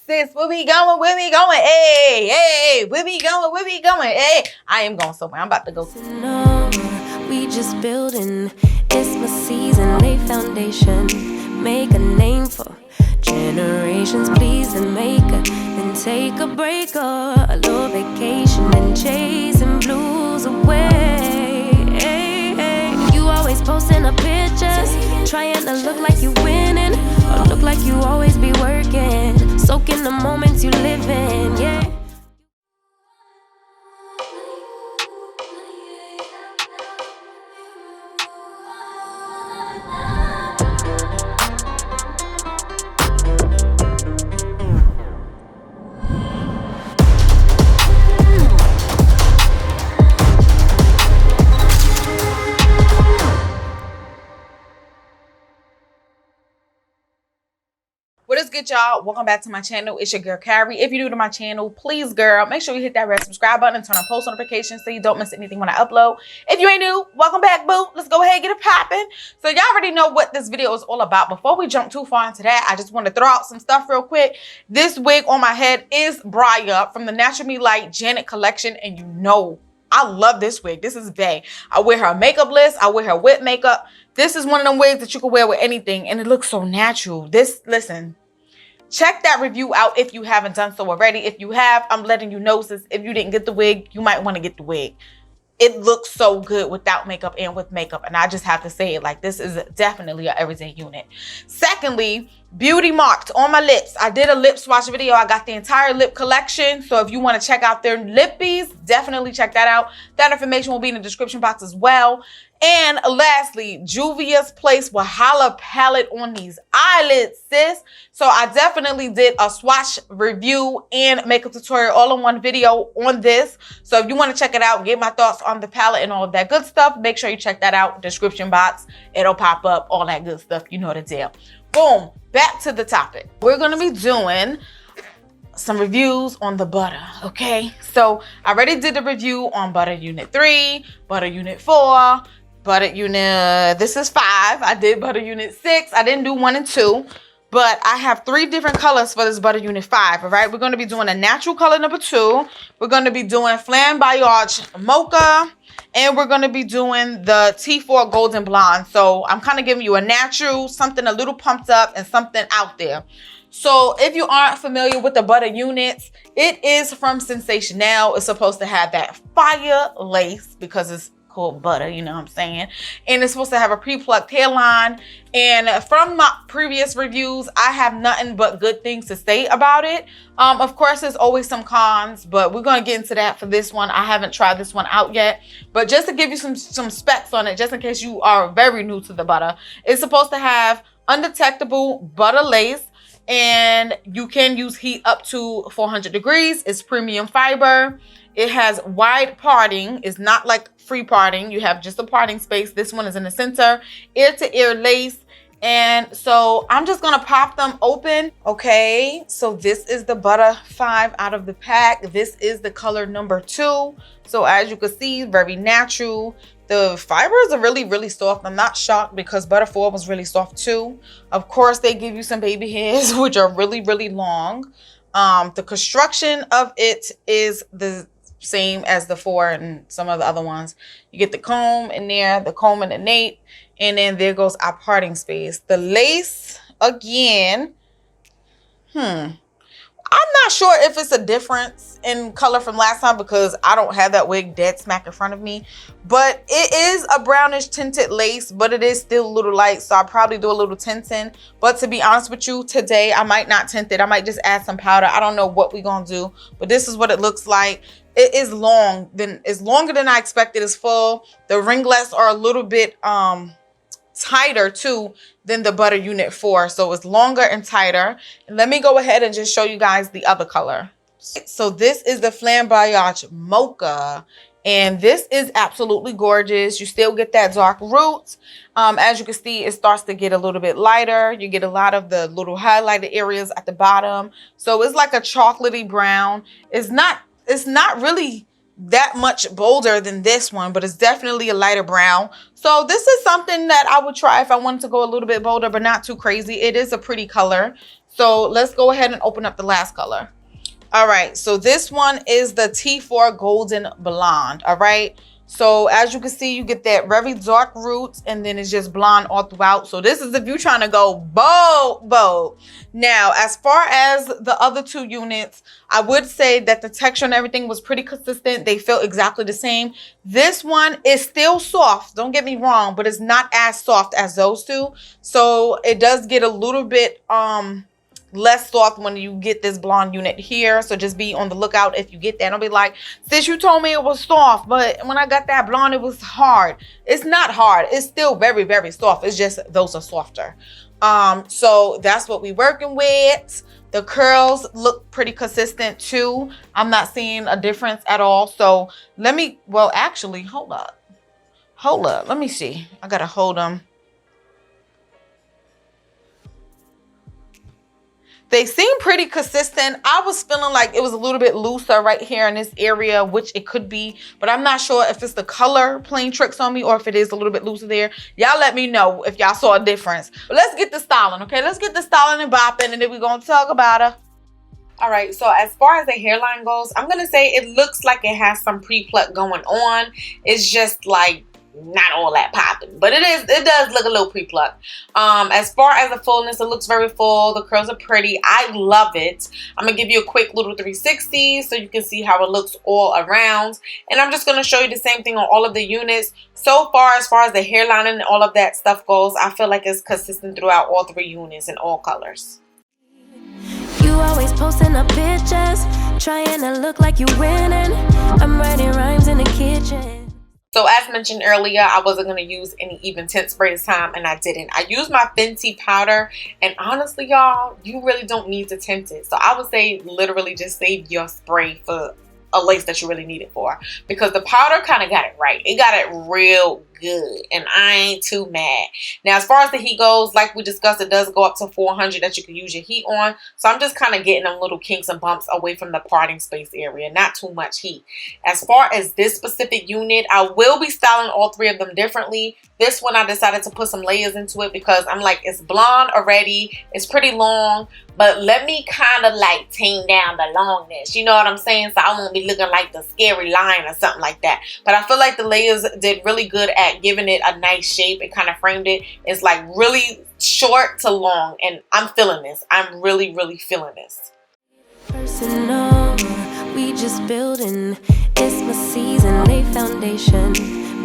sis, where we going? Where we going? Hey, hey, where we going? Where we going? Hey, I am going somewhere. I'm about to go. No, we just building. It's my season, lay foundation. Make a name for generations, please, and make a. Then take a break or a little vacation and chasing blues away. Hey, hey. You always posting up pictures, trying to look like you winning, or look like you always be working, soaking the moments you live in, yeah. What is good, y'all? Welcome back to my channel. It's your girl Carrie. If you're new to my channel, please, girl, make sure you hit that red subscribe button and turn on post notifications so you don't miss anything when I upload. If you ain't new, welcome back, boo. Let's go ahead and get it popping. So y'all already know what this video is all about. Before we jump too far into that, I just want to throw out some stuff real quick. This wig on my head is Brya from the Natural Me Light Janet collection, and you know I love this wig. This is bae. I wear her makeup-less. I wear her with makeup. This is one of them wigs that you can wear with anything, and it looks so natural. Listen, check that review out if you haven't done so already. If you have, I'm letting you know, sis, if you didn't get the wig, you might want to get the wig. It looks so good without makeup and with makeup, and I just have to say it, like, this is definitely an everyday unit. Secondly, beauty marked on my lips. I did a lip swatch video. I got the entire lip collection, so if you want to check out their lippies, definitely check that out. That information will be in the description box as well. And lastly, JUVIAS placed Wahala palette on these eyelids, sis. So I definitely did a swatch review and makeup tutorial all in one video on this. So if you want to check it out, get my thoughts on the palette and all of that good stuff, make sure you check that out. Description box, it'll pop up, all that good stuff. You know the deal. Boom, back to the topic. We're going to be doing some reviews on the Butta, okay? So I already did the review on Butta Unit 3, Butta Unit 4, Butta Unit, this is 5. I did Butta Unit 6. I didn't do 1 and 2, but I have 3 different colors for this Butta Unit 5, all right? We're going to be doing a natural color number 2. We're going to be doing Flamboyage Mocha, and we're going to be doing the T4 Golden Blonde. So I'm kind of giving you a natural, something a little pumped up, and something out there. So if you aren't familiar with the Butta units, it is from Sensationnel. It's supposed to have that fire lace because it's called Butta, you know what I'm saying? And it's supposed to have a pre-plucked hairline. And from my previous reviews, I have nothing but good things to say about it. Of course, there's always some cons, but we're going to get into that for this one. I haven't tried this one out yet, but just to give you some specs on it, just in case you are very new to the Butta, it's supposed to have undetectable Butta lace, and you can use heat up to 400 degrees. It's premium fiber. It has wide parting. It's not like free parting. You have just a parting space. This one is in the center, ear to ear lace. And so I'm just gonna pop them open. Okay, so this is the Butta 5 out of the pack. This is the color number 2. So as you can see, very natural. The fibers are really, really soft. I'm not shocked because Butta 4 was really soft too. Of course, they give you some baby hairs, which are really, really long. The construction of it is the same as the 4 and some of the other ones. You get the comb in there, the comb and the nape, and then there goes our parting space. The lace, again, I'm not sure if it's a difference in color from last time because I don't have that wig dead smack in front of me. But it is a brownish tinted lace, but it is still a little light, so I'll probably do a little tinting. But to be honest with you, today I might not tint it. I might just add some powder. I don't know what we're gonna do, but this is what it looks like. It is long. It's longer than I expected. It's full. The ringlets are a little bit tighter too than the Butta Unit 4, so it's longer and tighter. And let me go ahead and just show you guys the other color. So this is the Flamboyage Mocha, and this is absolutely gorgeous. You still get that dark roots. As you can see, it starts to get a little bit lighter. You get a lot of the little highlighted areas at the bottom, so it's like a chocolatey brown. It's not really that much bolder than this one, but it's definitely a lighter brown. So this is something that I would try if I wanted to go a little bit bolder, but not too crazy. It is a pretty color. So let's go ahead and open up the last color. All right, so this one is the T4 Golden Blonde. All right, so as you can see, you get that very dark roots, and then it's just blonde all throughout. So this is if you're trying to go bold, bold. Now, as far as the other two units, I would say that the texture and everything was pretty consistent. They felt exactly the same. This one is still soft, don't get me wrong, but it's not as soft as those two. So it does get a little bit less soft when you get this blonde unit here. So just be on the lookout if you get that. Don't be like, sis, you told me it was soft, but when I got that blonde, it was hard. It's not hard. It's still very, very soft. It's just those are softer. So that's what we're working with. The curls look pretty consistent too. I'm not seeing a difference at all. So let me, well, actually, hold up. Let me see. I gotta hold them. They seem pretty consistent. I was feeling like it was a little bit looser right here in this area, which it could be, but I'm not sure if it's the color playing tricks on me or if it is a little bit looser there. Y'all let me know if y'all saw a difference. But let's get the styling, okay? Let's get the styling and bopping, and then we're gonna talk about her. All right, so as far as the hairline goes, I'm gonna say it looks like it has some pre-pluck going on. It's just like not all that popping, but it does look a little pre-plucked. As far as the fullness, it looks very full. The curls are pretty. I love it. I'm gonna give you a quick little 360 so you can see how it looks all around, and I'm just gonna show you the same thing on all of the units. So far as the hairline and all of that stuff goes, I feel like it's consistent throughout all three units in all colors. You always posting up pictures, trying to look like you winning. I'm writing rhymes in the kitchen. So as mentioned earlier, I wasn't going to use any even tint spray this time, and I didn't. I used my Fenty powder, and honestly, y'all, you really don't need to tint it. So I would say literally just save your spray for a lace that you really need it for, because the powder kind of got it right. It got it real good, and I ain't too mad. Now, as far as the heat goes, like we discussed, it does go up to 400 that you can use your heat on. So I'm just kind of getting them little kinks and bumps away from the parting space area, not too much heat. As far as this specific unit, I will be styling all three of them differently. This one, I decided to put some layers into it because I'm like, it's blonde already, it's pretty long, but let me kind of like tame down the longness, you know what I'm saying? So I won't be looking like the scary line or something like that. But I feel like the layers did really good at giving it a nice shape. It kind of framed it. It's like really short to long, and I'm feeling this. I'm really, really feeling this. Personal, we just building. It's my season, lay foundation.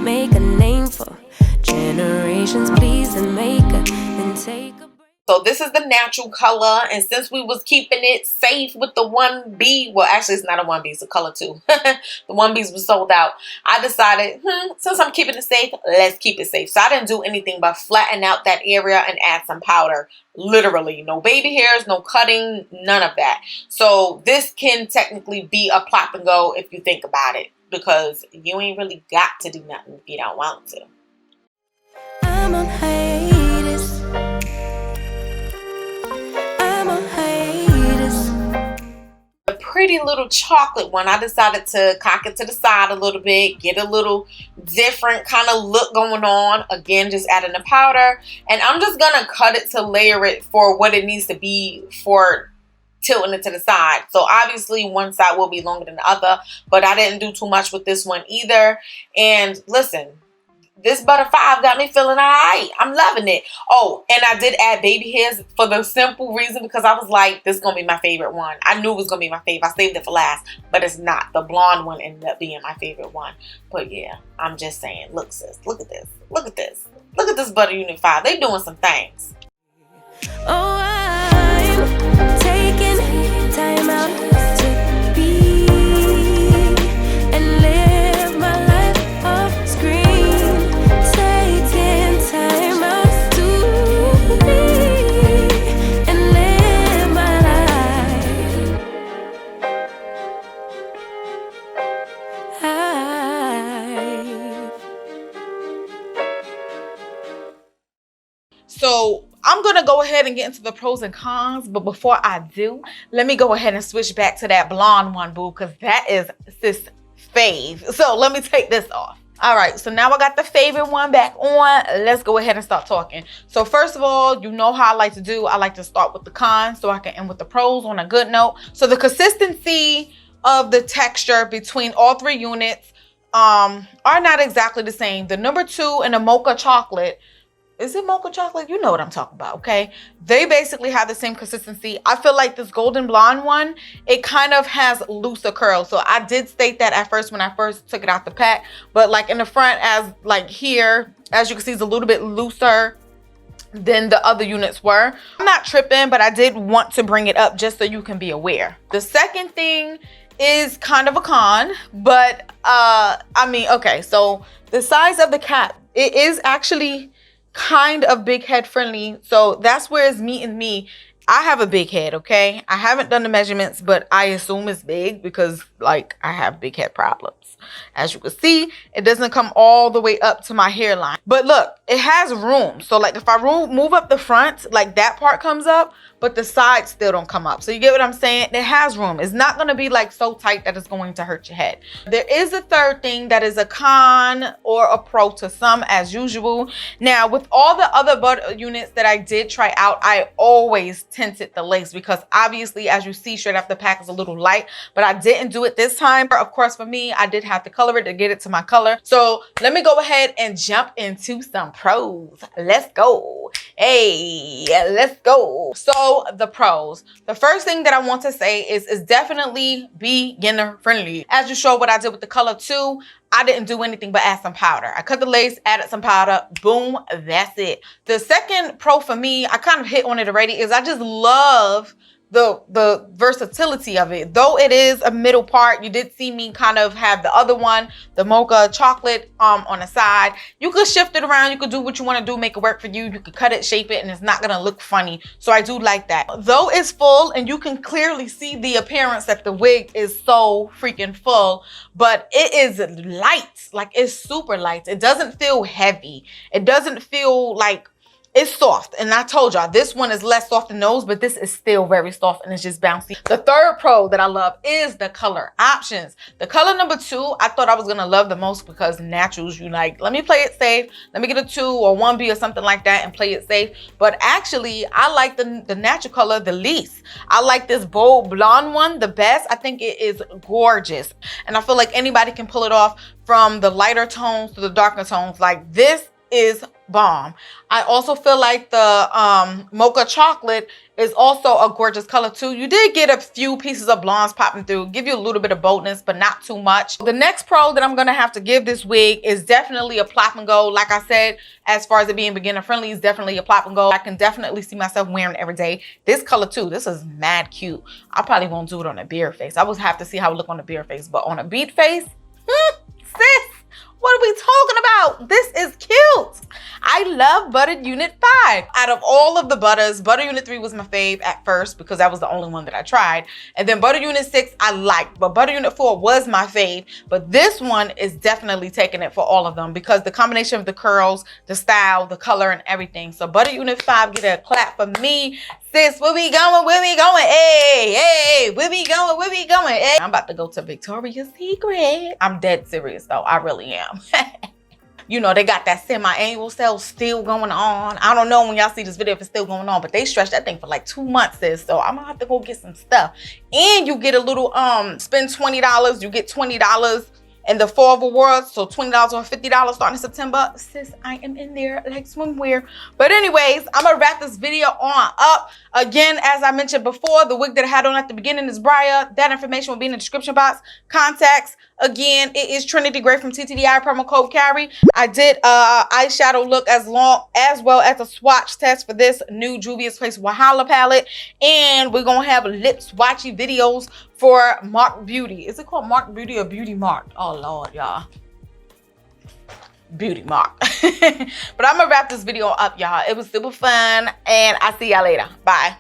Make a name for generations, please, and make a, then take a break. So this is the natural color, and since we was keeping it safe with the 1B, well, actually it's not a 1B, it's a color 2. The 1Bs were sold out. I decided, since I'm keeping it safe, let's keep it safe. So I didn't do anything but flatten out that area and add some powder. Literally, no baby hairs, no cutting, none of that. So this can technically be a plop and go if you think about it, because you ain't really got to do nothing if you don't want to. I'm on hiatus. A pretty little chocolate one. I decided to cock it to the side a little bit, get a little different kind of look going on. Again, just adding the powder, and I'm just gonna cut it to layer it for what it needs to be for tilting it to the side. So obviously one side will be longer than the other, but I didn't do too much with this one either. And listen, this Butta 5 got me feeling alright. I'm loving it. Oh, and I did add baby hairs for the simple reason because I was like, this is going to be my favorite one. I knew it was going to be my favorite. I saved it for last, but it's not. The blonde one ended up being my favorite one. But yeah, I'm just saying, look sis, look at this. Look at this. Look at this Butta Unit 5. They doing some things. Oh, I'm taking time out to be and live my life off screen. Taking time out to be and live my life. So I'm gonna go ahead and get into the pros and cons, but before I do, let me go ahead and switch back to that blonde one, boo, because that is sis fave. So let me take this off. All right, so now I got the favorite one back on. Let's go ahead and start talking. So first of all, you know how I like to do. I like to start with the cons so I can end with the pros on a good note. So the consistency of the texture between all three units are not exactly the same. The number 2 and the mocha chocolate, is it mocha chocolate? You know what I'm talking about, okay? They basically have the same consistency. I feel like this golden blonde one, it kind of has looser curls. So I did state that at first when I first took it out the pack. But like in the front, as like here, as you can see, it's a little bit looser than the other units were. I'm not tripping, but I did want to bring it up just so you can be aware. The second thing is kind of a con, but I mean, okay, so the size of the cap, it is actually kind of big head friendly. So that's where it's meeting me. I have a big head, okay? I haven't done the measurements, but I assume it's big because like I have big head problems. As you can see, it doesn't come all the way up to my hairline. But look, it has room. So like if I move up the front, like that part comes up, but the sides still don't come up. So you get what I'm saying? It has room. It's not going to be like so tight that it's going to hurt your head. There is a third thing that is a con or a pro to some as usual. Now with all the other butter units that I did try out, I always tinted the lace because obviously as you see straight off the pack is a little light, but I didn't do it this time. Of course for me, I did have to color it to get it to my color. So let me go ahead and jump into some pros. Let's go. Hey, let's go. So the pros. The first thing that I want to say is it's definitely beginner friendly. As you show what I did with the color 2, I didn't do anything but add some powder. I cut the lace, added some powder, boom, that's it. The second pro for me, I kind of hit on it already, is I just love the versatility of it. Though it is a middle part, you did see me kind of have the other one, the mocha chocolate on the side. You could shift it around, you could do what you want to do, make it work for you. You could cut it, shape it, and it's not gonna look funny. So I do like that. Though it's full and you can clearly see the appearance that the wig is so freaking full, but it is light, like it's super light. It doesn't feel heavy. It doesn't feel like, it's soft, and I told y'all this one is less soft than those, but this is still very soft and it's just bouncy. The third pro that I love is the color options. The color number 2, I thought I was gonna love the most because naturals, you like, let me play it safe, let me get a 2 or 1B or something like that and play it safe. But actually, I like the natural color the least. I like this bold blonde one the best. I think it is gorgeous, and I feel like anybody can pull it off from the lighter tones to the darker tones. Like this is bomb. I also feel like the mocha chocolate is also a gorgeous color too. You did get a few pieces of blondes popping through, give you a little bit of boldness, but not too much. The next pro that I'm gonna have to give this wig is definitely a plop and go. Like I said, as far as it being beginner friendly, is definitely a plop and go. I can definitely see myself wearing it every day. This color too, this is mad cute. I probably won't do it on a bare face. I would have to see how it look on a bare face, but on a beat face, sis, what are we talking about? This is cute. I love Butta Unit 5. Out of all of the Buttas, Butta Unit 3 was my fave at first because that was the only one that I tried. And then Butta Unit 6 I liked, but Butta Unit 4 was my fave. But this one is definitely taking it for all of them because the combination of the curls, the style, the color, and everything. So Butta Unit 5, get a clap for me. Sis, where we going? Where we going? Hey, hey, where we going? Where we going? Hey. I'm about to go to Victoria's Secret. I'm dead serious though. I really am. You know, they got that semi-annual sale still going on. I don't know when y'all see this video if it's still going on, but they stretched that thing for like 2 months, sis. So I'm gonna have to go get some stuff. And you get a little, spend $20, you get $20 and the 4 awards, so $20 or $50 starting in September. Sis, I am in there like swimwear. But anyways, I'm gonna wrap this video on up. Again, as I mentioned before, the wig that I had on at the beginning is Briar. That information will be in the description box. Contacts, again, it is Trinity Gray from TTDEYE, promo code CARRIE. I did eyeshadow look as well as a swatch test for this new Juvia's Place Wahala palette. And we're gonna have lip swatchy videos for Mark Beauty. Is it called Mark Beauty or Beauty Mark? Oh Lord, y'all. Beauty Mark. But I'm gonna wrap this video up, y'all. It was super fun, and I'll see y'all later. Bye.